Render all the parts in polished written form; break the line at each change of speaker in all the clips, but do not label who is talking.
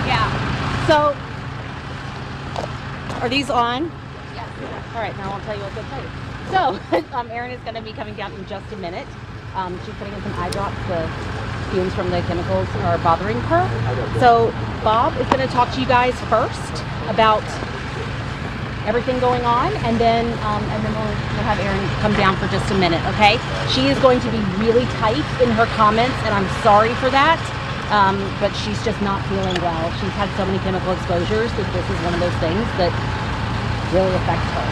Yeah. So, are these on? Yes. All right, now I'll tell you what they'll tell you. So, Erin is going to be coming down in just a minute. She's putting in some eye drops. The fumes from the chemicals are bothering her. So, Bob is going to talk to you guys first about everything going on, and then we'll have Erin come down for just a minute, okay? She is going to be really tight in her comments, and I'm sorry for that, but she's just not feeling well. She's had so many chemical exposures that this is one of those things that really affects her.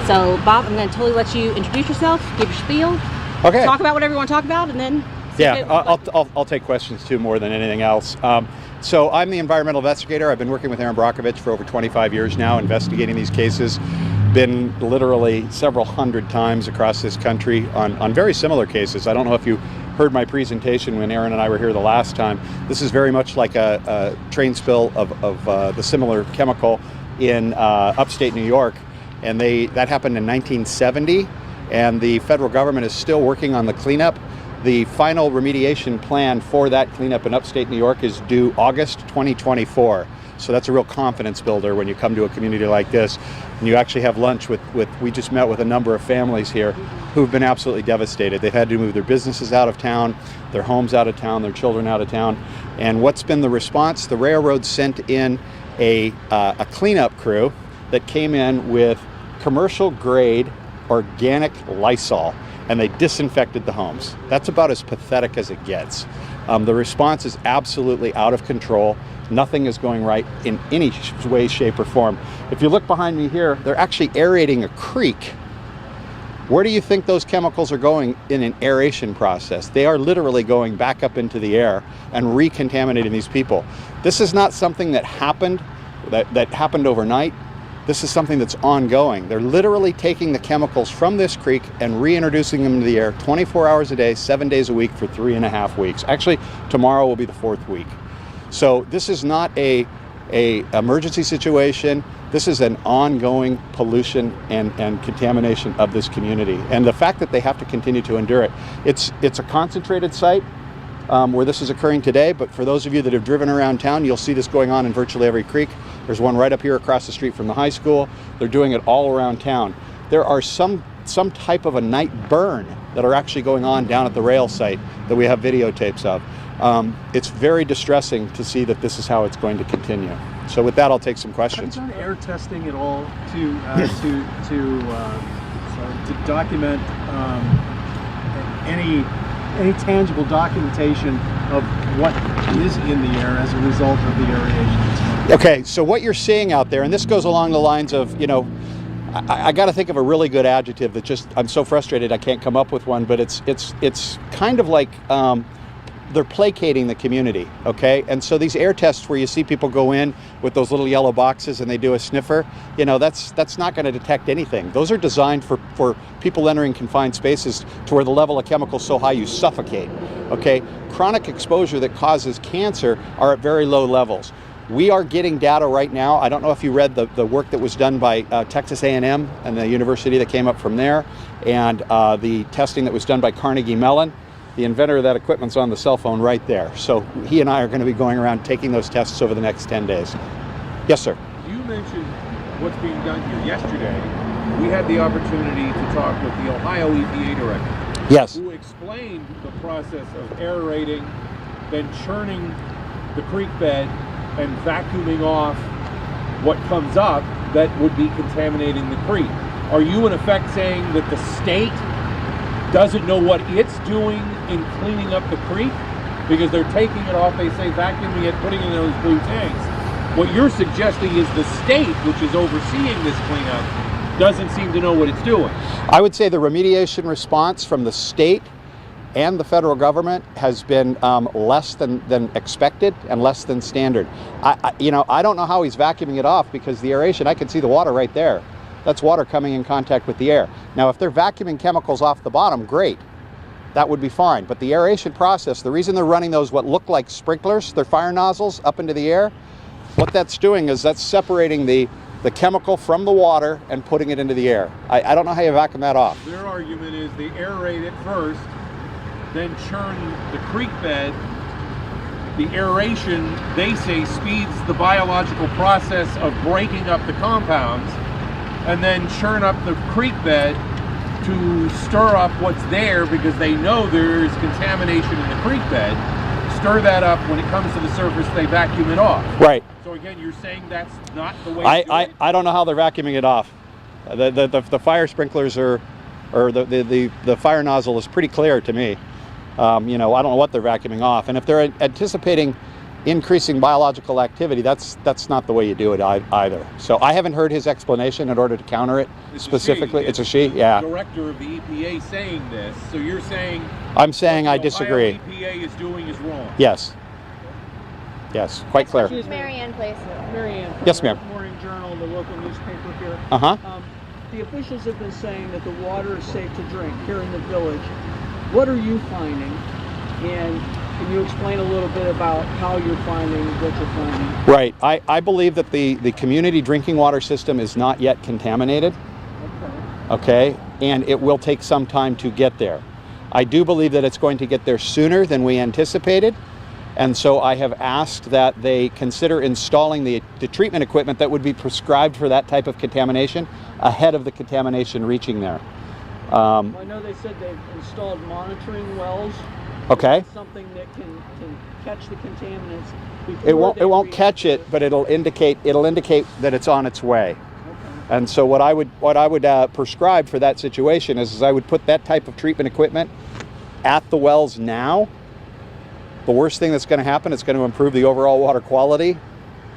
So, Bob, I'm going to totally let you introduce yourself, give your spiel,
okay,
talk about whatever you want to talk about, and then...
Yeah, I'll take questions too more than anything else. So I'm the environmental investigator. I've been working with Erin Brockovich for over 25 years now, investigating these cases. Been literally several hundred times across this country on very similar cases. I don't know if you heard my presentation when Erin and I were here the last time. This is very much like a train spill of the similar chemical in upstate New York, and that happened in 1970, and the federal government is still working on the cleanup. The final remediation plan for that cleanup in upstate New York is due August 2024. So that's a real confidence builder when you come to a community like this and you actually have lunch with we just met with a number of families here who've been absolutely devastated. They've had to move their businesses out of town, their homes out of town, their children out of town. And what's been the response? The railroad sent in a cleanup crew that came in with commercial grade organic Lysol, and they disinfected the homes. That's about as pathetic as it gets. The response is absolutely out of control. Nothing is going right in any way, shape, or form. If you look behind me here, they're actually aerating a creek. Where do you think those chemicals are going in an aeration process? They are literally going back up into the air and recontaminating these people. This is not something that happened overnight. This is something that's ongoing. They're literally taking the chemicals from this creek and reintroducing them into the air 24 hours a day, 7 days a week for 3.5 weeks. Actually, tomorrow will be the 4th week. So this is not a emergency situation. This is an ongoing pollution and contamination of this community. And the fact that they have to continue to endure it, it's a concentrated site where this is occurring today, but for those of you that have driven around town, you'll see this going on in virtually every creek. There's one right up here across the street from the high school. They're doing it all around town. There are some type of a night burn that are actually going on down at the rail site that we have videotapes of. It's very distressing to see that this is how it's going to continue. So with that, I'll take some questions.
Have you done air testing at all to document any tangible documentation of what is in the air as a result of the aeration?
Okay, so what you're seeing out there, and this goes along the lines of, you know, I got to think of a really good adjective that just, I'm so frustrated I can't come up with one, but it's kind of like they're placating the community, okay? And so these air tests where you see people go in with those little yellow boxes and they do a sniffer, you know, that's not going to detect anything. Those are designed for people entering confined spaces to where the level of chemicals so high you suffocate, okay? Chronic exposure that causes cancer are at very low levels. We are getting data right now. I don't know if you read the work that was done by Texas A&M and the university that came up from there, and the testing that was done by Carnegie Mellon. The inventor of that equipment's on the cell phone right there. So he and I are going to be going around taking those tests over the next 10 days. Yes, sir.
You mentioned what's being done here. Yesterday, we had the opportunity to talk with the Ohio EPA director.
Yes.
Who explained the process of aerating, then churning the creek bed and vacuuming off what comes up that would be contaminating the creek. Are you in effect saying that the state doesn't know what it's doing in cleaning up the creek? Because they're taking it off, they say vacuuming it, putting it in those blue tanks. What you're suggesting is the state, which is overseeing this cleanup, doesn't seem to know what it's doing. I
would say the remediation response from the state and the federal government has been less than expected and less than standard. I don't know how he's vacuuming it off, because the aeration, I can see the water right there. That's water coming in contact with the air. Now, if they're vacuuming chemicals off the bottom, great. that would be fine. But the aeration process, the reason they're running those what look like sprinklers, they're fire nozzles up into the air, what that's doing is that's separating the chemical from the water and putting it into the air. I don't know how you vacuum that off.
Their argument is they aerate it first, then churn the creek bed. The aeration, they say, speeds the biological process of breaking up the compounds, and then churn up the creek bed to stir up what's there, because they know there's contamination in the creek bed. Stir that up. When it comes to the surface, they vacuum it off.
Right.
So again, you're saying that's not the way to do it?
I don't know how they're vacuuming it off. The fire sprinklers or the fire nozzle is pretty clear to me. You know, I don't know what they're vacuuming off. And if they're anticipating increasing biological activity, that's not the way you do it either. So I haven't heard his explanation in order to counter it specifically. It's a she, yeah.
The director of the EPA saying this. So you're saying...
I'm saying I disagree.
What the Ohio EPA is doing is wrong.
Yes. Yes, quite clear.
Marianne, please.
Marianne.
Yes, ma'am.
Morning Journal, the local newspaper here.
Uh-huh.
The officials have been saying that the water is safe to drink here in the village. What are you finding? And can you explain a little bit about how you're finding what you're finding?
Right. I believe that the community drinking water system is not yet contaminated. Okay. And it will take some time to get there. I do believe that it's going to get there sooner than we anticipated. And so I have asked that they consider installing the treatment equipment that would be prescribed for that type of contamination ahead of the contamination reaching there.
Well, I know they said they've installed monitoring wells.
Okay.
Something that can catch the contaminants.
It won't catch it, but it'll indicate that it's on its way.
Okay.
And so what I would prescribe for that situation is I would put that type of treatment equipment at the wells now. The worst thing that's going to happen, it's going to improve the overall water quality,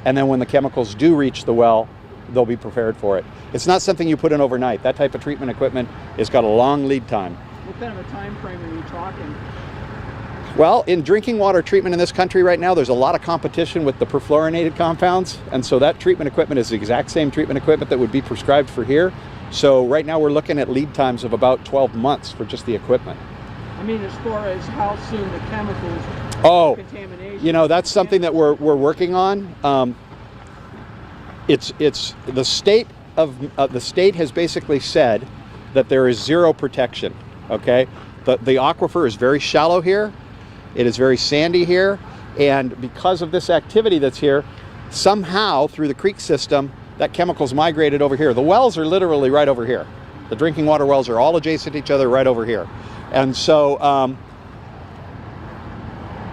and then when the chemicals do reach the well, they'll be prepared for it. It's not something you put in overnight. That type of treatment equipment has got a long lead time.
What kind of a time frame are you talking?
Well, in drinking water treatment in this country right now, there's a lot of competition with the perfluorinated compounds, and so that treatment equipment is the exact same treatment equipment that would be prescribed for here. So right now we're looking at lead times of about 12 months for just the equipment.
I mean, as far as how soon the chemicals, contamination.
You know, that's something that we're working on. It's the state has basically said that there is zero protection. Okay, the aquifer is very shallow here. It is very sandy here, and because of this activity that's here, somehow through the creek system, that chemical's migrated over here. The wells are literally right over here. The drinking water wells are all adjacent to each other right over here. And so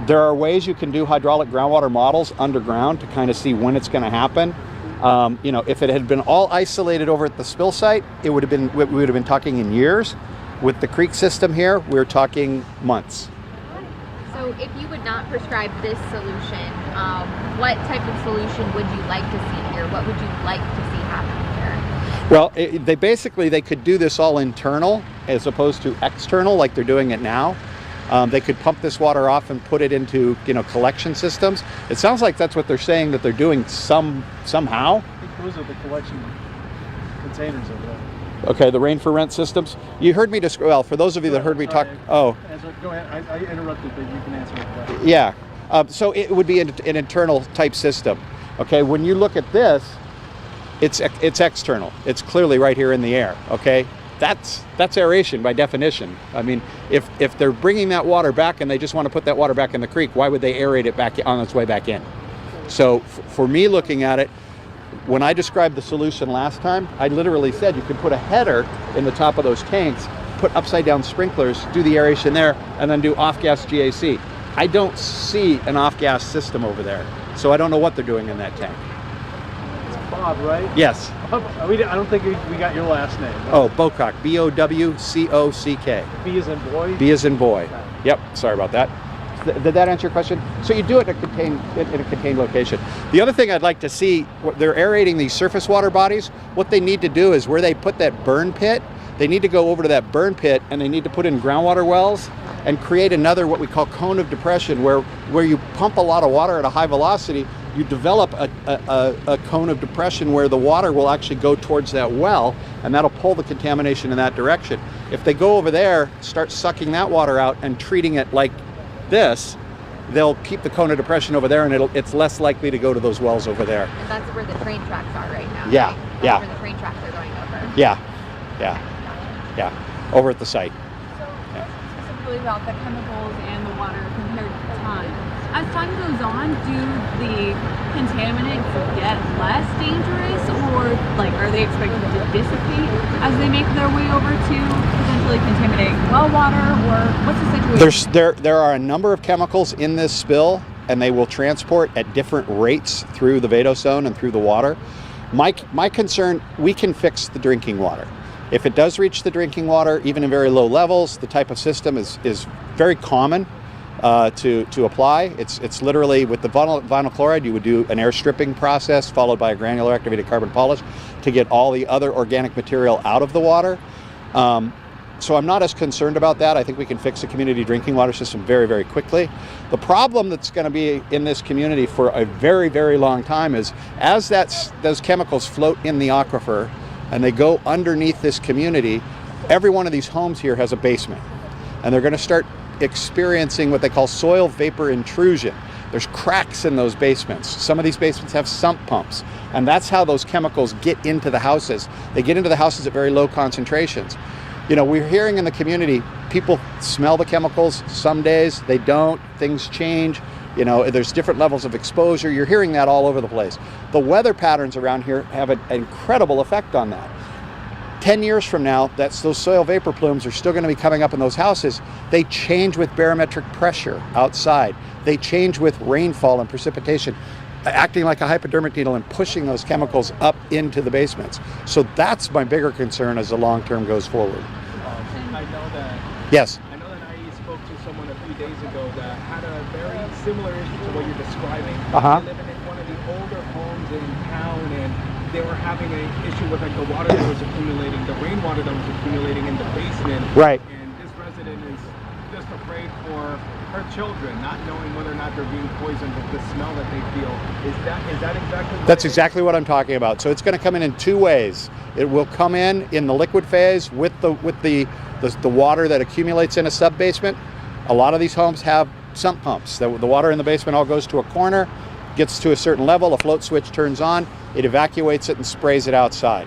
there are ways you can do hydraulic groundwater models underground to kind of see when it's going to happen. You know, if it had been all isolated over at the spill site, we would have been talking in years. With the creek system here, we're talking months.
So if you would not prescribe this solution, what type of solution would you like to see here? What would you like to see happen here?
Well, they could do this all internal as opposed to external like they're doing it now. They could pump this water off and put it into, you know, collection systems. It sounds like that's what they're saying that they're doing somehow.
I think those are the collection containers over there.
Okay, the rain for rent systems. You heard me describe, well, for those of you that heard me talk,
Go ahead, I interrupted, but you can answer it.
Yeah, so it would be an internal type system. Okay, when you look at this, it's external. It's clearly right here in the air, okay? That's aeration by definition. I mean, if they're bringing that water back and they just want to put that water back in the creek, why would they aerate it back on its way back in? So for me looking at it, when I described the solution last time, I literally said you could put a header in the top of those tanks, put upside down sprinklers, do the aeration there, and then do off-gas GAC. I don't see an off-gas system over there, so I don't know what they're doing in that tank.
It's Bob, right?
Yes.
I don't think we got your last name.
Oh, Bocock, B-O-W-C-O-C-K.
B as in boy?
B as in boy. Yep, sorry about that. Did that answer your question? So you do it in a contained location. The other thing I'd like to see, they're aerating these surface water bodies. What they need to do is where they put that burn pit, they need to go over to that burn pit and they need to put in groundwater wells and create another what we call cone of depression where you pump a lot of water at a high velocity, you develop a cone of depression where the water will actually go towards that well, and that'll pull the contamination in that direction. If they go over there, start sucking that water out and treating it like this, they'll keep the cone of depression over there, and it's less likely to go to those wells over there.
And that's where the train tracks are right now.
Yeah,
right? That's
yeah.
where the train tracks are going over.
Yeah, over at the site.
So specifically about the chemicals and the water compared to time. As time goes on, do the contaminants get less dangerous, or like are they expected to dissipate as they make their way over to potentially contaminating well water, or what's the situation?
There are a number of chemicals in this spill, and they will transport at different rates through the vadose and through the water. My concern, we can fix the drinking water. If it does reach the drinking water, even in very low levels, the type of system is very common to apply. It's literally with the vinyl chloride, you would do an air stripping process followed by a granular activated carbon polish to get all the other organic material out of the water. So I'm not as concerned about that. I think we can fix the community drinking water system very, very quickly. The problem that's going to be in this community for a very, very long time is as those chemicals float in the aquifer and they go underneath this community, every one of these homes here has a basement. And they're going to start experiencing what they call soil vapor intrusion. There's cracks in those basements. Some of these basements have sump pumps, and that's how those chemicals get into the houses. They get into the houses at very low concentrations. You know, we're hearing in the community, people smell the chemicals. Some days they don't, things change. You know, there's different levels of exposure. You're hearing that all over the place. The weather patterns around here have an incredible effect on that. 10 years from now, those soil vapor plumes are still going to be coming up in those houses. They change with barometric pressure outside. They change with rainfall and precipitation, acting like a hypodermic needle and pushing those chemicals up into the basements. So that's my bigger concern as the long term goes forward.
I know that.
Yes.
I know that I spoke to someone a few days ago that had a very similar issue to what you're describing.
Uh-huh.
They living in one of the older homes in town, and they were having an issue with like the water that was accumulating, the rainwater that was accumulating in the basement.
Right.
And this resident is just afraid for her children, not knowing whether or not they're being poisoned with the smell that they feel. Is that exactly what
That's exactly what I'm talking about. So it's going to come in two ways. It will come in the liquid phase with the water that accumulates in a sub basement. A lot of these homes have sump pumps. The water in the basement all goes to a corner, gets to a certain level, a float switch turns on, it evacuates it and sprays it outside.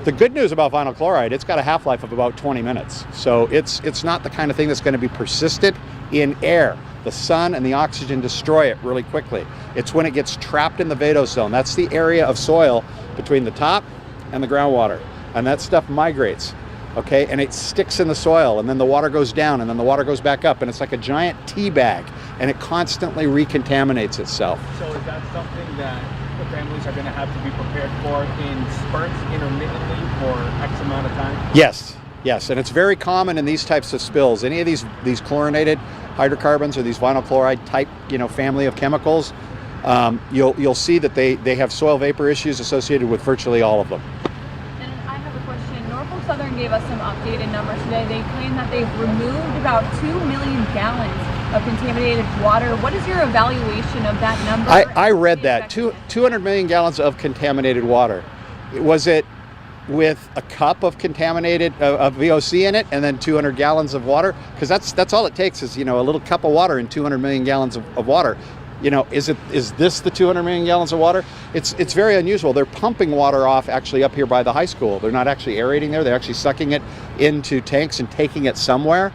The good news about vinyl chloride, it's got a half-life of about 20 minutes. So it's not the kind of thing that's going to be persistent in air. The sun and the oxygen destroy it really quickly. It's when it gets trapped in the vadose zone. That's the area of soil between the top and the groundwater. And that stuff migrates, okay? And it sticks in the soil, and then the water goes down, and then the water goes back up, and it's like a giant tea bag, and it constantly recontaminates itself.
So is that something that the families are going to have to be prepared for in spurts intermittently for X amount of time?
Yes, and it's very common in these types of spills. Any of these chlorinated hydrocarbons or these vinyl chloride type, family of chemicals, you'll see that they have soil vapor issues associated with virtually all of them.
And I have a question. Norfolk Southern gave us some updated numbers today. They claim that they've removed about 2 million gallons of contaminated water. What is your evaluation of that number?
I read that. 200 million gallons of contaminated water. Was it with a cup of contaminated of VOC in it and then 200 gallons of water? Because that's all it takes is a little cup of water and 200 million gallons of water. Is this the 200 million gallons of water? It's very unusual. They're pumping water off actually up here by the high school. They're not actually aerating there. They're actually sucking it into tanks and taking it somewhere.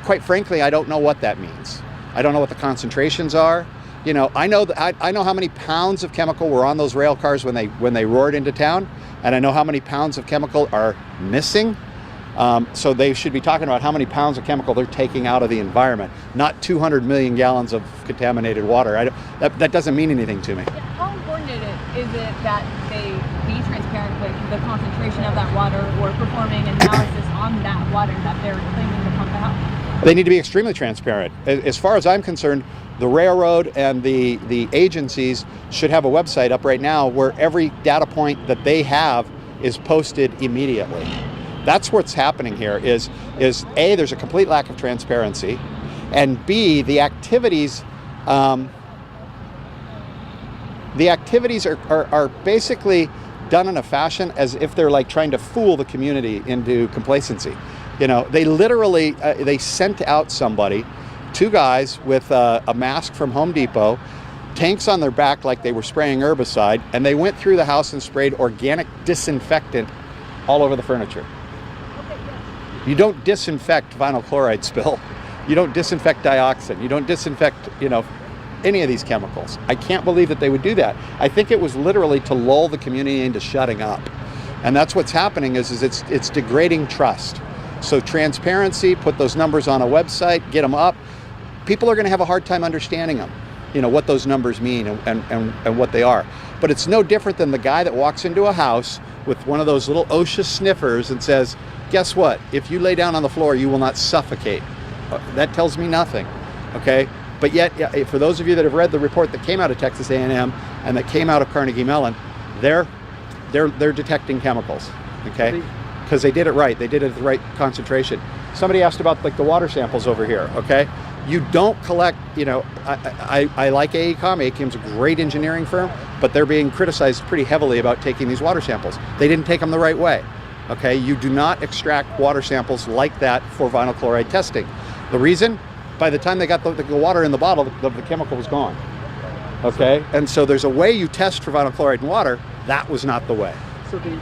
Quite frankly, I don't know what that means. I don't know what the concentrations are. I know how many pounds of chemical were on those rail cars when they roared into town, and I know how many pounds of chemical are missing. So they should be talking about how many pounds of chemical they're taking out of the environment, not 200 million gallons of contaminated water. That doesn't mean anything to me.
How important is it that they be transparent with the concentration of that water or performing analysis on that water that they're claiming to pump out?
They need to be extremely transparent. As far as I'm concerned, the railroad and the agencies should have a website up right now where every data point that they have is posted immediately. That's what's happening here is A, there's a complete lack of transparency, and B, the activities the activities are basically done in a fashion as if they're like trying to fool the community into complacency. They literally, they sent out somebody, 2 guys with a mask from Home Depot, tanks on their back like they were spraying herbicide, and they went through the house and sprayed organic disinfectant all over the furniture. You don't disinfect vinyl chloride spill. You don't disinfect dioxin. You don't disinfect, any of these chemicals. I can't believe that they would do that. I think it was literally to lull the community into shutting up. And that's what's happening is it's degrading trust. So transparency, put those numbers on a website, get them up. People are going to have a hard time understanding them, what those numbers mean and what they are. But it's no different than the guy that walks into a house with one of those little OSHA sniffers and says, guess what? If you lay down on the floor, you will not suffocate. That tells me nothing, okay? But yet, for those of you that have read the report that came out of Texas A&M and that came out of Carnegie Mellon, they're detecting chemicals, okay? Because they did it right. They did it at the right concentration. Somebody asked about like the water samples over here, okay? You don't collect, I like AECOM. AECOM's a great engineering firm, but they're being criticized pretty heavily about taking these water samples. They didn't take them the right way, okay? You do not extract water samples like that for vinyl chloride testing. The reason? By the time they got the water in the bottle, the chemical was gone, okay? And so there's a way you test for vinyl chloride in water. That was not the way.
So the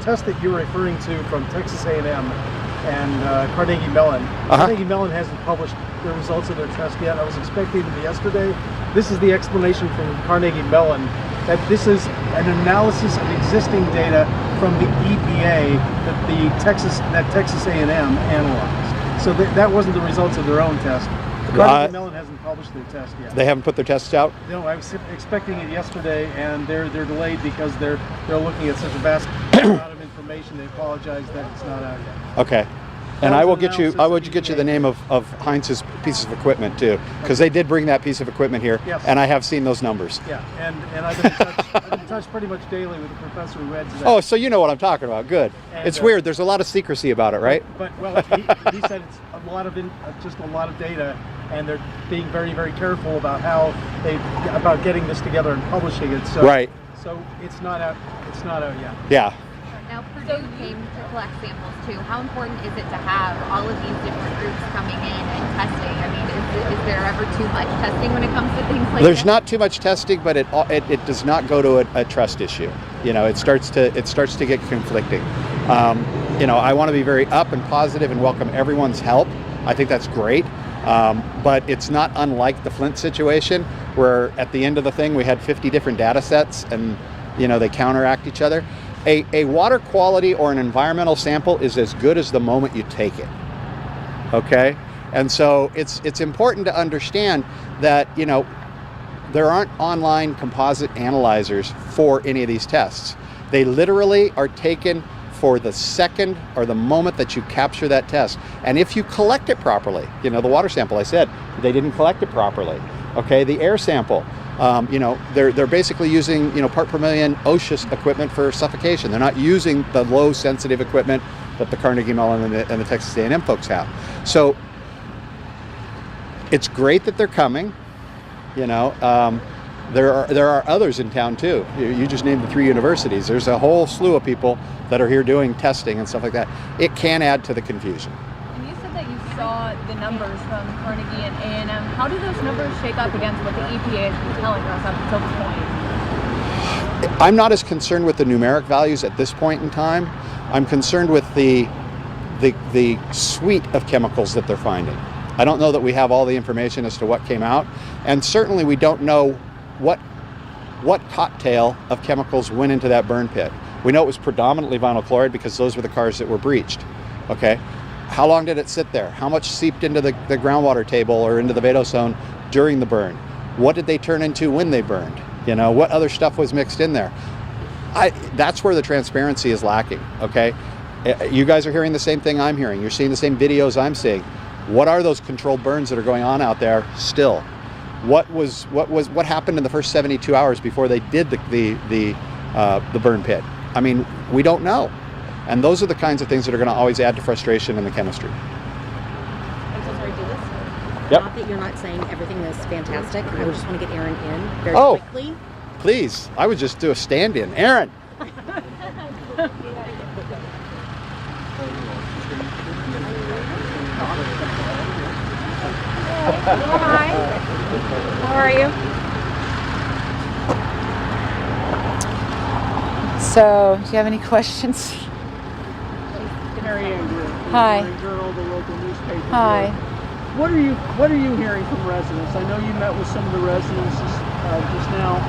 test that you're referring to from Texas A&M and Carnegie Mellon, Carnegie Mellon hasn't published the results of their test yet. I was expecting them yesterday. This is the explanation from Carnegie Mellon, that this is an analysis of existing data from the EPA that Texas A&M analyzed. So that wasn't the results of their own test. Carnegie Mellon hasn't published their test yet.
They haven't put their tests out?
No, I was expecting it yesterday, and they're delayed because they're looking at such a vast amount of information. They apologize that it's not out yet.
Okay. And I will get you the name of Heinz's piece of equipment too, because they did bring that piece of equipment here,
yes.
And I have seen those numbers.
Yeah, and I've been in touch pretty much daily with the professor who reads that.
Oh, so you know what I'm talking about. Good.
And,
it's weird. There's a lot of secrecy about it, right?
But he said it's a lot of data, and they're being very, very careful about about getting this together and publishing it. So,
right.
So it's not out yet.
Yeah.
Now, Purdue came to collect samples too. How important is it to have all of these different groups coming in and testing? I mean, is there ever too much testing when it comes to things like
There's
this?
not too much testing, but it does not go to a trust issue. It starts to get conflicting. I want to be very up and positive and welcome everyone's help. I think that's great. But it's not unlike the Flint situation, where at the end of the thing we had 50 different data sets and they counteract each other. A water quality or an environmental sample is as good as the moment you take it, okay? And so it's important to understand that, there aren't online composite analyzers for any of these tests. They literally are taken for the second or the moment that you capture that test. And if you collect it properly, the water sample, I said, they didn't collect it properly, okay? The air sample, they're basically using, part per million OSHA equipment for suffocation. They're not using the low sensitive equipment that the Carnegie Mellon and the Texas A&M folks have. So it's great that they're coming. There are others in town too. You just named the 3 universities. There's a whole slew of people that are here doing testing and stuff like that. It can add to the confusion.
And you said that you saw the numbers from Carnegie and A&M. How do those numbers shake up against what the EPA has been telling us up until this point?
I'm not as concerned with the numeric values at this point in time. I'm concerned with the suite of chemicals that they're finding. I don't know that we have all the information as to what came out, and certainly we don't know what cocktail of chemicals went into that burn pit. We know it was predominantly vinyl chloride because those were the cars that were breached. Okay, how long did it sit there? How much seeped into the groundwater table or into the vadose zone during the burn? What did they turn into when they burned? What other stuff was mixed in there? That's where the transparency is lacking. Okay, you guys are hearing the same thing I'm hearing. You're seeing the same videos I'm seeing. What are those controlled burns that are going on out there still? What happened in the first 72 hours before they did the burn pit? I mean, we don't know. And those are the kinds of things that are going to always add to frustration in the chemistry.
I'm so sorry, do this.
Yep.
Not that you're not saying everything is fantastic. I just want to get Erin in very
Oh.
quickly.
Please, I would just do a stand-in. Erin.
Hi. How are you? So, do you have any questions?
Mary Andrew.
Hi.
Journal, the local newspaper.
Hi.
What are you hearing from residents? I know you met with some of the residents just now.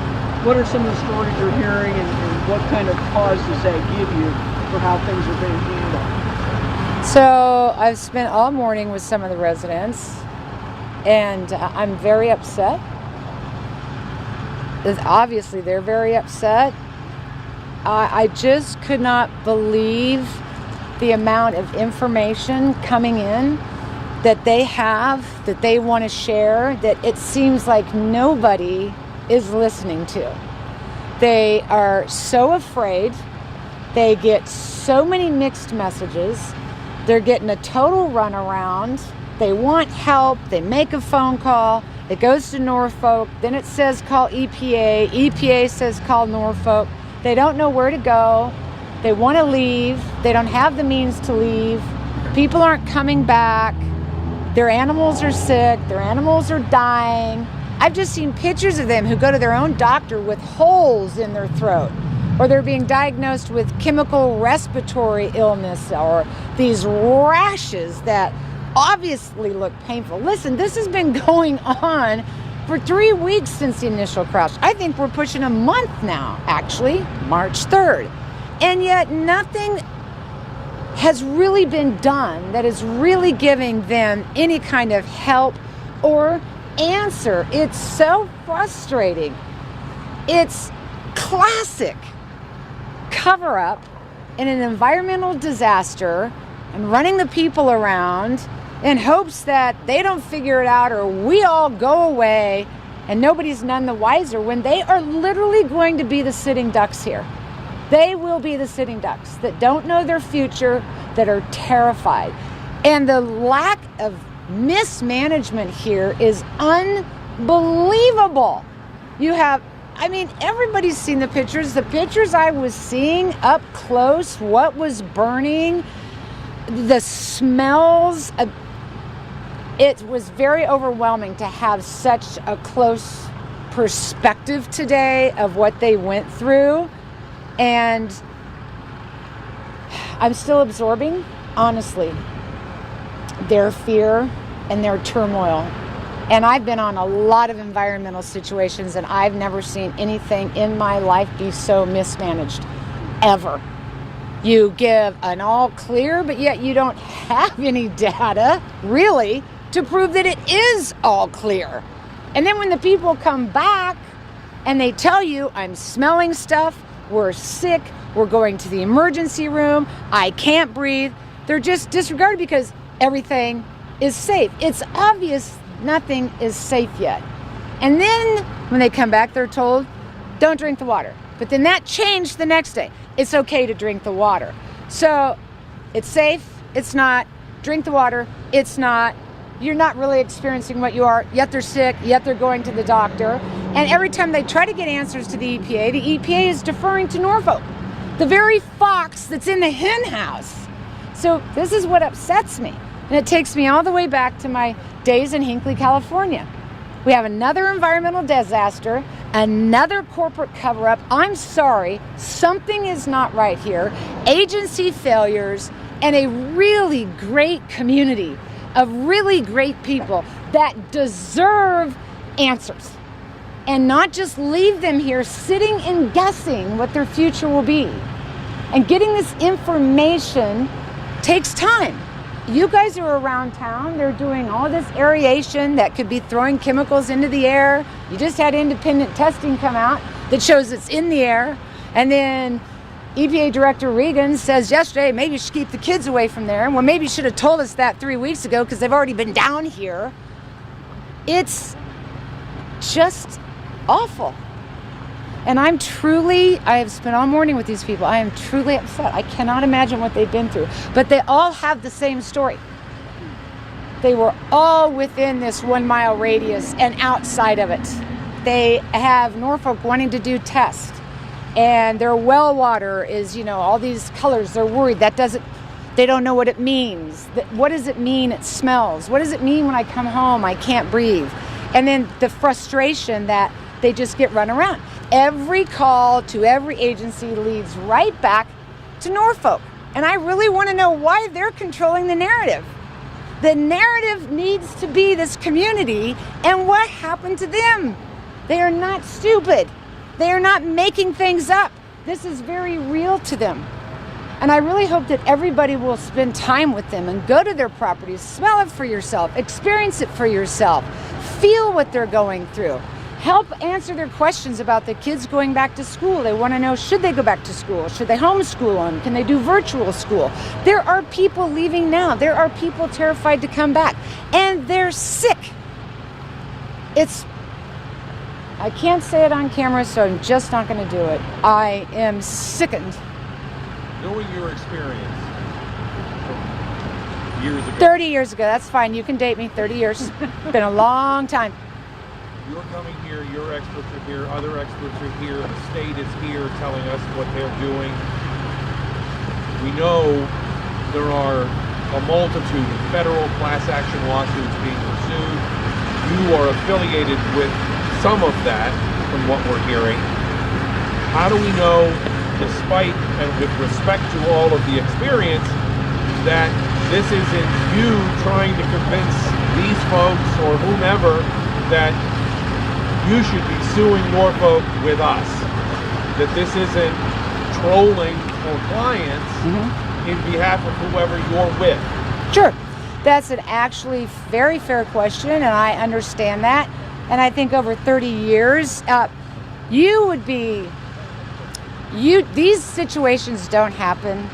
What are some of the stories you're hearing, and what kind of pause does that give you for how things are being handled?
So, I've spent all morning with some of the residents, and I'm very upset. Obviously, they're very upset. I just could not believe the amount of information coming in that they have, that they want to share, that it seems like nobody is listening to. They are so afraid. They get so many mixed messages. They're getting a total runaround. They want help. They make a phone call. It goes to Norfolk. Then it says call EPA. EPA says call Norfolk. They don't know where to go. They want to leave. They don't have the means to leave. People aren't coming back. Their animals are sick. Their animals are dying. I've just seen pictures of them who go to their own doctor with holes in their throat, or they're being diagnosed with chemical respiratory illness, or these rashes that obviously look painful. Listen, this has been going on for 3 weeks since the initial crash. I think we're pushing a month now, actually, March 3rd. And yet nothing has really been done that is really giving them any kind of help or answer. It's so frustrating. It's classic cover-up in an environmental disaster and running the people around in hopes that they don't figure it out or we all go away and nobody's none the wiser, when they are literally going to be the sitting ducks here. They will be the sitting ducks that don't know their future, that are terrified. And the lack of mismanagement here is unbelievable. Everybody's seen the pictures. The pictures I was seeing up close, what was burning, the smells. It was very overwhelming to have such a close perspective today of what they went through. And I'm still absorbing, honestly, their fear and their turmoil. And I've been on a lot of environmental situations, and I've never seen anything in my life be so mismanaged, ever. You give an all clear, but yet you don't have any data, really, to prove that it is all clear. And then when the people come back and they tell you, I'm smelling stuff, we're sick, we're going to the emergency room, I can't breathe, they're just disregarded because everything is safe. It's obvious nothing is safe yet. And then when they come back, they're told, don't drink the water. But then that changed the next day. It's okay to drink the water. So it's safe, it's not. Drink the water, it's not. You're not really experiencing what you are, yet they're sick, yet they're going to the doctor. And every time they try to get answers to the EPA is deferring to Norfolk, the very fox that's in the hen house. So this is what upsets me. And it takes me all the way back to my days in Hinckley, California. We have another environmental disaster, another corporate cover-up. I'm sorry, something is not right here. Agency failures and a really great community of really great people that deserve answers, and not just leave them here sitting and guessing what their future will be. And getting this information takes time. You guys are around town. They're doing all this aeration that could be throwing chemicals into the air. You just had independent testing come out that shows it's in the air. And then EPA Director Regan says yesterday, maybe you should keep the kids away from there. Well, maybe you should have told us that 3 weeks ago because they've already been down here. It's just awful. And I have spent all morning with these people. I am truly upset. I cannot imagine what they've been through. But they all have the same story. They were all within this 1 mile radius and outside of it. They have Norfolk wanting to do tests, and their well water is, all these colors. They're worried. They don't know what it means. What does it mean it smells? What does it mean when I come home I can't breathe? And then the frustration that they just get run around. Every call to every agency leads right back to Norfolk. And I really want to know why they're controlling the narrative. The narrative needs to be this community, and what happened to them? They are not stupid. They are not making things up. This is very real to them. And I really hope that everybody will spend time with them and go to their properties, smell it for yourself, experience it for yourself, feel what they're going through. Help answer their questions about the kids going back to school. They want to know, should they go back to school? Should they homeschool them? Can they do virtual school? There are people leaving now. There are people terrified to come back. And they're sick. I can't say it on camera, so I'm just not going to do it. I am sickened.
Knowing your experience years ago.
30 years ago, that's fine. You can date me, 30 years. Been a long time.
You're coming here, your experts are here, other experts are here, the state is here telling us what they're doing. We know there are a multitude of federal class action lawsuits being pursued. You are affiliated with some of that, from what we're hearing. How do we know, despite and with respect to all of the experience, that this isn't you trying to convince these folks or whomever that you should be suing Norfolk with us? That this isn't trolling for clients in behalf of whoever you're with?
Sure. That's an actually very fair question, and I understand that. And I think over 30 years, these situations don't happen,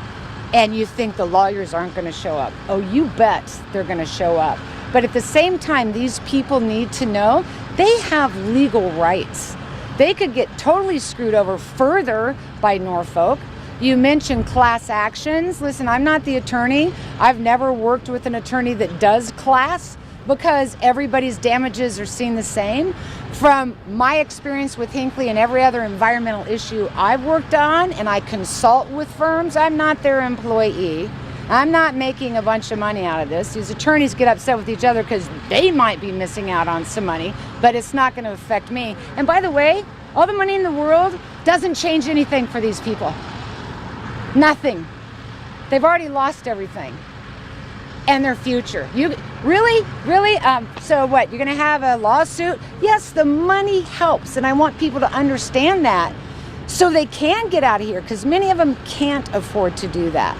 and you think the lawyers aren't going to show up. Oh, you bet they're going to show up. But at the same time, these people need to know they have legal rights. They could get totally screwed over further by Norfolk. You mentioned class actions. Listen, I'm not the attorney. I've never worked with an attorney that does class, because everybody's damages are seen the same. From my experience with Hinckley and every other environmental issue I've worked on, and I consult with firms, I'm not their employee. I'm not making a bunch of money out of this. These attorneys get upset with each other because they might be missing out on some money, but it's not going to affect me. And by the way, all the money in the world doesn't change anything for these people. Nothing. They've already lost everything. And their future. You really? So what, you're going to have a lawsuit? Yes, the money helps, and I want people to understand that so they can get out of here, because many of them can't afford to do that.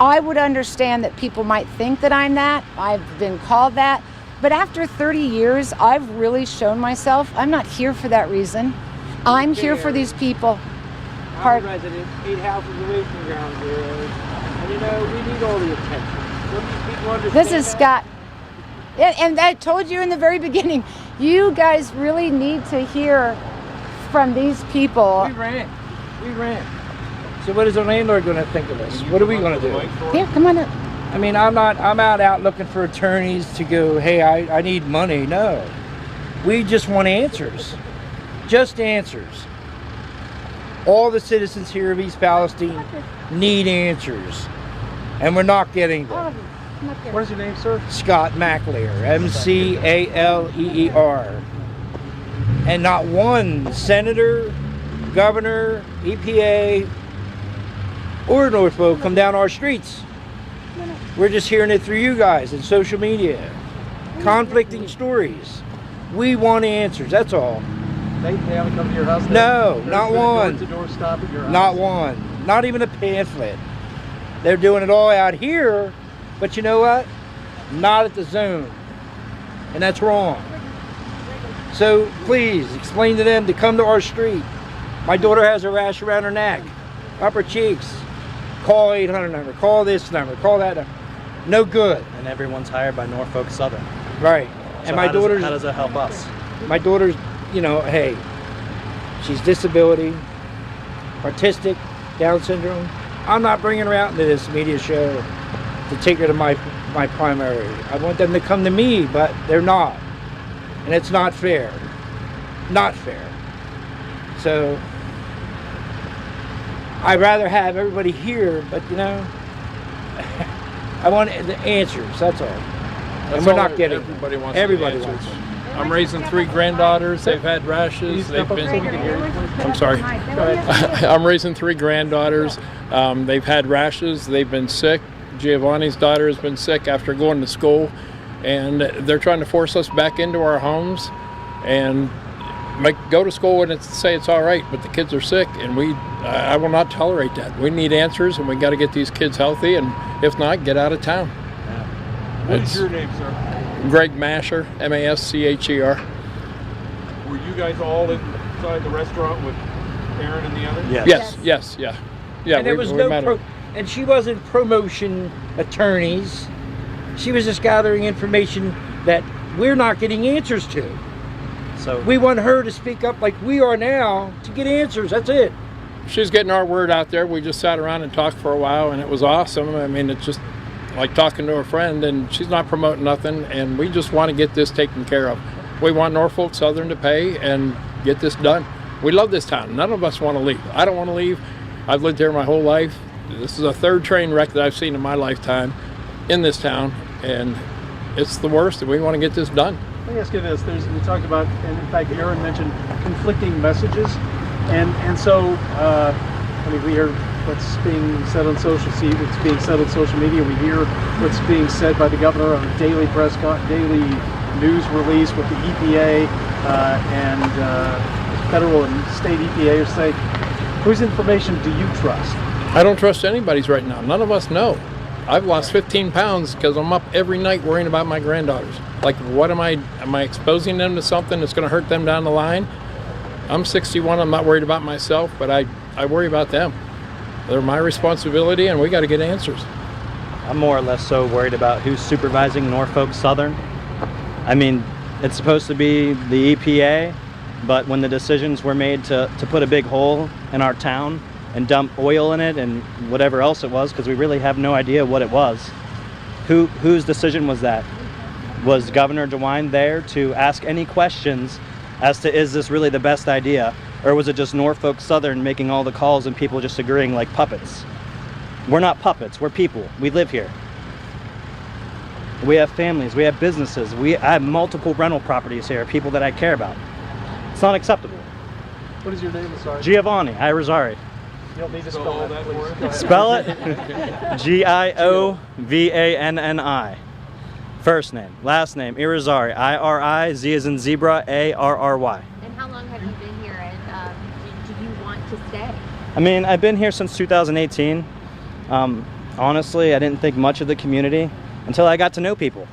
I would understand that people might think that I'm that. I've been called that. But after 30 years, I've really shown myself I'm not here for that reason. I'm here for these people.
I'm a resident, 8 houses away from ground zero, and we need all the attention.
This is Scott. And I told you in the very beginning, you guys really need to hear from these people.
We ran. So what is our landlord going to think of us? What are we going to do?
Here, come on up.
I mean, I'm out looking for attorneys to go, hey, I need money. No. We just want answers. Just answers. All the citizens here of East Palestine need answers. And we're not getting them.
What is your name, sir?
Scott McAleer, McAleer. And not one senator, governor, EPA, or Norfolk come down our streets. We're just hearing it through you guys and social media. Conflicting stories. We want answers, that's all.
They haven't come to your house?
No, not one.
Door-to-door stop at your house?
Not one. Not even a pamphlet. They're doing it all out here, but you know what? Not at the zone. And that's wrong. So please explain to them to come to our street. My daughter has a rash around her neck, upper cheeks. Call 800 number, call this number, call that number. No good.
And everyone's hired by Norfolk Southern.
Right.
So
And my daughter's...
how does that help us?
My daughter's, hey, she's disability, autistic, Down syndrome. I'm not bringing her out into this media show to take her to my
my primary. I want them to come to me, but they're not. And it's not fair. Not fair. So I'd rather have everybody here, but you know, I want the answers, that's all. And we're not getting them.
Everybody wants
Everybody
the
wants
answers.
them.
I'm raising 3 granddaughters. They've had rashes. They've been. I'm sorry. I'm raising 3 granddaughters. They've had rashes. They've been sick. Giovanni's daughter has been sick after going to school, and they're trying to force us back into our homes and go to school and say it's all right, but the kids are sick, and I will not tolerate that. We need answers, and we got to get these kids healthy, and if not, get out of town. What is your name, sir?
Greg Masher, M-A-S-C-H-E-R.
Were you guys all inside the restaurant with Erin and the others?
Yes, yeah. Yeah,
And there was and she wasn't promotion attorneys. She was just gathering information that we're not getting answers to.
So
we want her to speak up like we are now to get answers. That's it.
She's getting our word out there. We just sat around and talked for a while, and it was awesome. I mean, it's just like talking to a friend, and she's not promoting nothing, and we just want to get this taken care of. We want Norfolk Southern to pay and get this done. We love this town. None of us want to leave. I don't want to leave. I've lived here my whole life. This is a 3rd train wreck that I've seen in my lifetime in this town, and it's the worst, and we want to get this done.
Let me ask you this. We talked about, and in fact, Erin mentioned conflicting messages. And so, I mean, we hear what's being said on what's being said on social media. We hear what's being said by the governor on a daily daily news release with the EPA and federal and state EPA are saying, whose information do you trust?
I don't trust anybody's right now. None of us know. I've lost 15 pounds because I'm up every night worrying about my granddaughters. Like, what am I exposing them to something that's going to hurt them down the line? I'm 61, I'm not worried about myself, but I worry about them. They're my responsibility, and we got to get answers.
I'm more or less so worried about who's supervising Norfolk Southern. I mean, it's supposed to be the EPA, but when the decisions were made to put a big hole in our town and dump oil in it and whatever else it was, because we really have no idea what it was, whose decision was that? Was Governor DeWine there to ask any questions as to, is this really the best idea? Or was it just Norfolk Southern making all the calls and people just agreeing like puppets? We're not puppets, we're people. We live here. We have families, we have businesses. I have multiple rental properties here, people that I care about. It's not acceptable.
What is your name? Sorry.
Giovanni Irizarry.
You don't need to spell that, please.
Spell it? Giovanni. First name, last name, Irizarry. I-R-I-Z as in zebra, A-R-R-Y.
And how long have you been here, and do you want to stay?
I mean, I've been here since 2018. Honestly, I didn't think much of the community until I got to know people.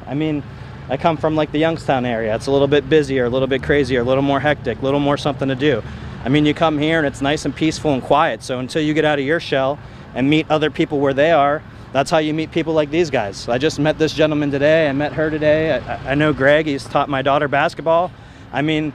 I mean, I come from like the Youngstown area. It's a little bit busier, a little bit crazier, a little more hectic, a little more something to do. I mean, you come here and it's nice and peaceful and quiet. So until you get out of your shell and meet other people where they are, that's how you meet people like these guys. I just met this gentleman today. I met her today. I know Greg. He's taught my daughter basketball. I mean,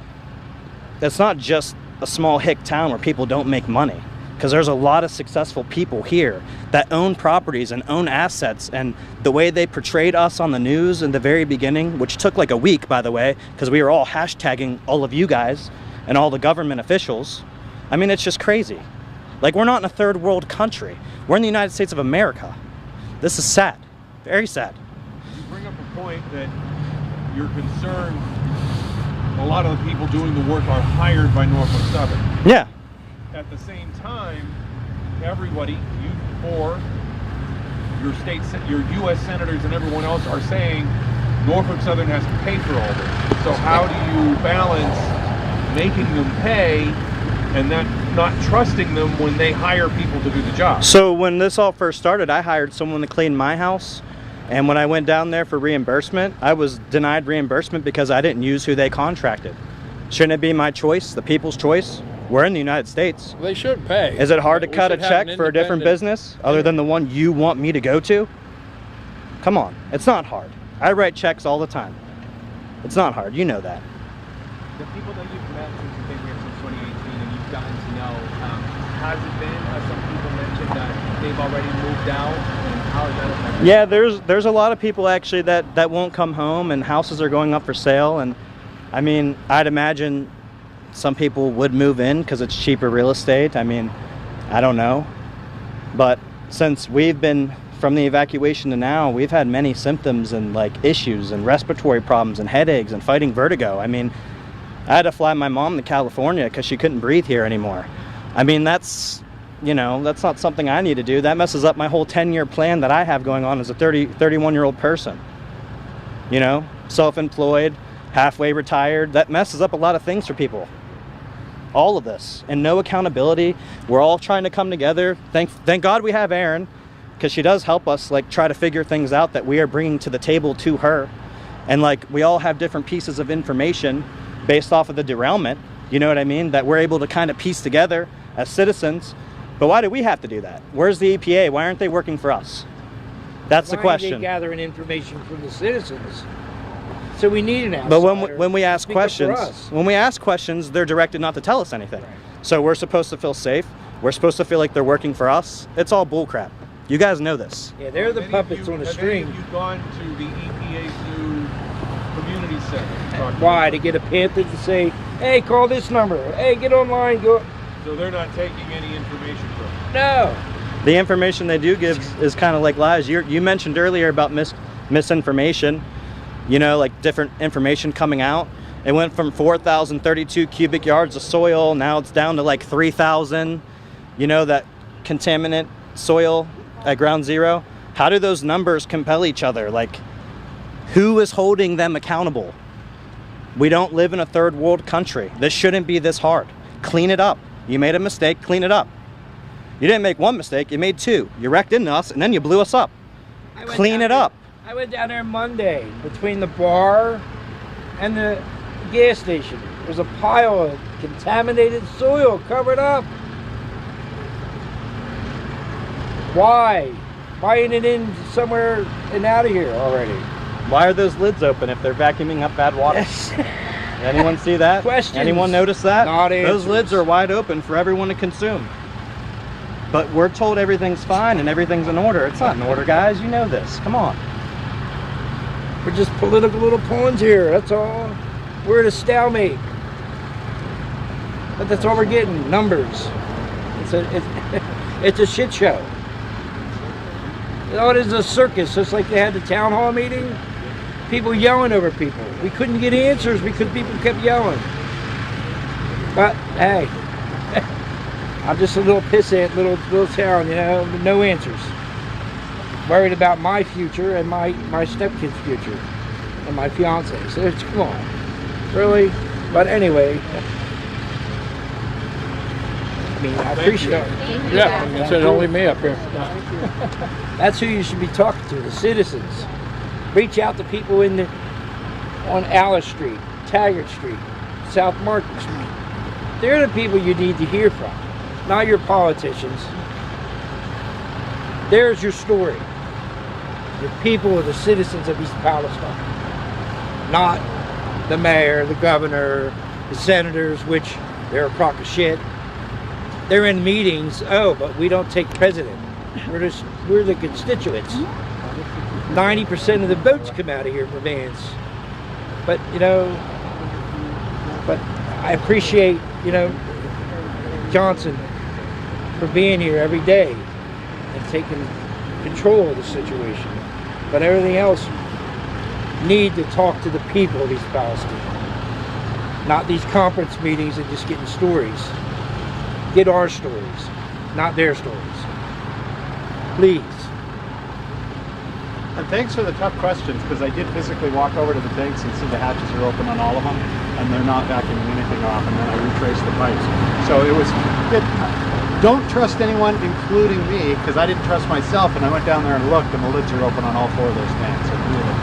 it's not just a small hick town where people don't make money, because there's a lot of successful people here that own properties and own assets. And the way they portrayed us on the news in the very beginning, which took like a week, by the way, because we were all hashtagging all of you guys and all the government officials. I mean, it's just crazy. Like, we're not in a third world country. We're in the United States of America. This is sad, very sad.
You bring up a point that you're concerned a lot of the people doing the work are hired by Norfolk Southern.
Yeah.
At the same time, everybody, you four, your U.S. senators and everyone else are saying Norfolk Southern has to pay for all this. So how do you balance making them pay and then not trusting them when they hire people to do the job?
So when this all first started, I hired someone to clean my house. And when I went down there for reimbursement, I was denied reimbursement because I didn't use who they contracted. Shouldn't it be my choice, the people's choice? We're in the United States.
They should pay.
Is it hard to cut a check for a different business other than the one you want me to go to? Come on, it's not hard. I write checks all the time. It's not hard, you know that.
The people that you've met since you've been here since 2018 and you've gotten to know, has it been, as some people mentioned, that they've already moved out? And how is that affecting?
Yeah, there's a lot of people actually that won't come home, and houses are going up for sale. And I mean, I'd imagine some people would move in because it's cheaper real estate. I mean, I don't know. But since we've been from the evacuation to now, we've had many symptoms and like issues and respiratory problems and headaches and fighting vertigo. I mean, I had to fly my mom to California because she couldn't breathe here anymore. I mean, that's not something I need to do. That messes up my whole 10-year plan that I have going on as a 31-year-old person. You know, self-employed, halfway retired. That messes up a lot of things for people. All of this, and no accountability. We're all trying to come together. Thank God we have Erin, because she does help us like try to figure things out that we are bringing to the table to her. And like we all have different pieces of information based off of the derailment, you know what I mean, that we're able to kind of piece together as citizens. But why do we have to do that? Where's the EPA? Why aren't they working for us? That's the
Why
question.
are they gathering information from the citizens? So we need an outsider.
But when we ask questions, they're directed not to tell us anything.
Right.
So we're supposed to feel safe. We're supposed to feel like they're working for us. It's all bullcrap. You guys know this.
Yeah, they're the puppets on the string.
Have you gone to the EPA's new community center?
Why? To get a pamphlet to say, hey, call this number. Hey, get online. Go.
So they're not taking any information from you?
No.
The information they do give is kind of like lies. You mentioned earlier about misinformation. You know, like different information coming out. It went from 4,032 cubic yards of soil. Now it's down to like 3,000. You know, that contaminant soil at ground zero. How do those numbers compel each other? Like, who is holding them accountable? We don't live in a third world country. This shouldn't be this hard. Clean it up. You made a mistake, clean it up. You didn't make one mistake, you made two. You wrecked into us and then you blew us up. Clean it up.
I went down there Monday between the bar and the gas station. There's a pile of contaminated soil covered up. Why? Why ain't it in somewhere and out of here already?
Why are those lids open if they're vacuuming up bad water? Anyone see that?
Questions.
Anyone notice that?
Not answers.
Those lids are wide open for everyone to consume. But we're told everything's fine and everything's in order. It's not in order, guys. You know this. Come on.
We're just political little pawns here. That's all. We're at a stalemate. But that's all we're getting. Numbers. It's a shit show. Oh, it is a circus, just like they had the town hall meeting. People yelling over people. We couldn't get answers because people kept yelling. But hey, I'm just a little pissant, little town, you know, with no answers. Worried about my future and my stepkid's future and my fiance. So it's, come on, really. But anyway, I mean, I appreciate it.
Yeah, it's only me up here.
That's who you should be talking to, the citizens. Reach out to people on Alice Street, Taggart Street, South Market Street. They're the people you need to hear from, not your politicians. There's your story. The people are the citizens of East Palestine, not the mayor, the governor, the senators, which they're a crock of shit. They're in meetings, but we don't take president. We're the constituents. 90% of the votes come out of here for Vance. But, you know, I appreciate, you know, Johnson for being here every day and taking control of the situation. But everything else, need to talk to the people of East Palestine. Not these conference meetings and just getting stories. Get our stories, not their stories. Please.
And thanks for the tough questions, because I did physically walk over to the tanks and see the hatches are open on all of them, and they're not vacuuming anything off, and then I retraced the pipes. So it was, don't trust anyone, including me, because I didn't trust myself, and I went down there and looked, and the lids are open on all four of those tanks. So really,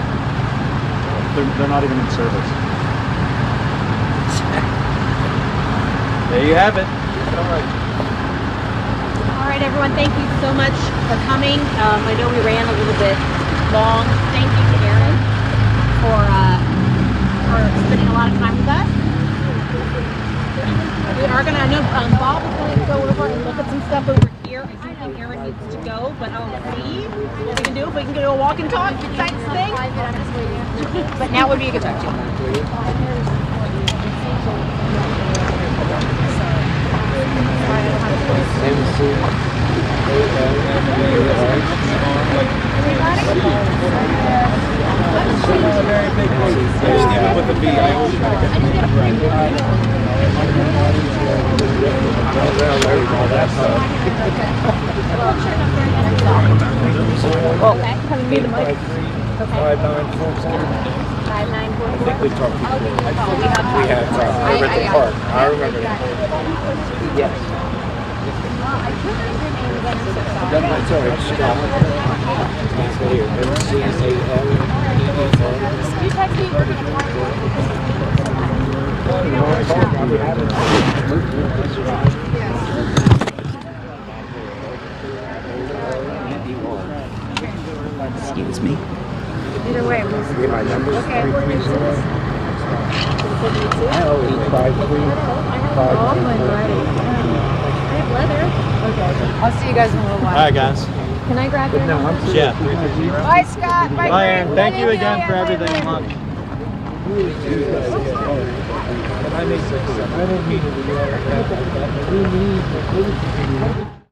they're not even in service.
There you have it.
All right, everyone, thank you so much for coming. I know we ran a little bit long. Thank you to Erin for spending a lot of time with us. We are going to, I know Bob is going to go over and look at some stuff over here. I do think Erin needs to go, but I'll see what we can we can do a walk and talk type thing. But now would be a good time too.
Even with the V, I always try to get the name right.
Well, having me the mic.
5944.
5944.
I think we talked before.
We
have talked. I remember the park. I remember that. Yes. That's all right. Scott. Here.
You text me, we're going
Excuse me.
either way.
Get my numbers.
Okay, we're going to do this. I have leather.
I'll see you guys in a little while.
All right, guys.
Can I grab your number?
Yeah.
Bye, Scott. Bye,
Bye, Aaron. Thank you
Greg.
again for everything. Lunch.
I don't mean to.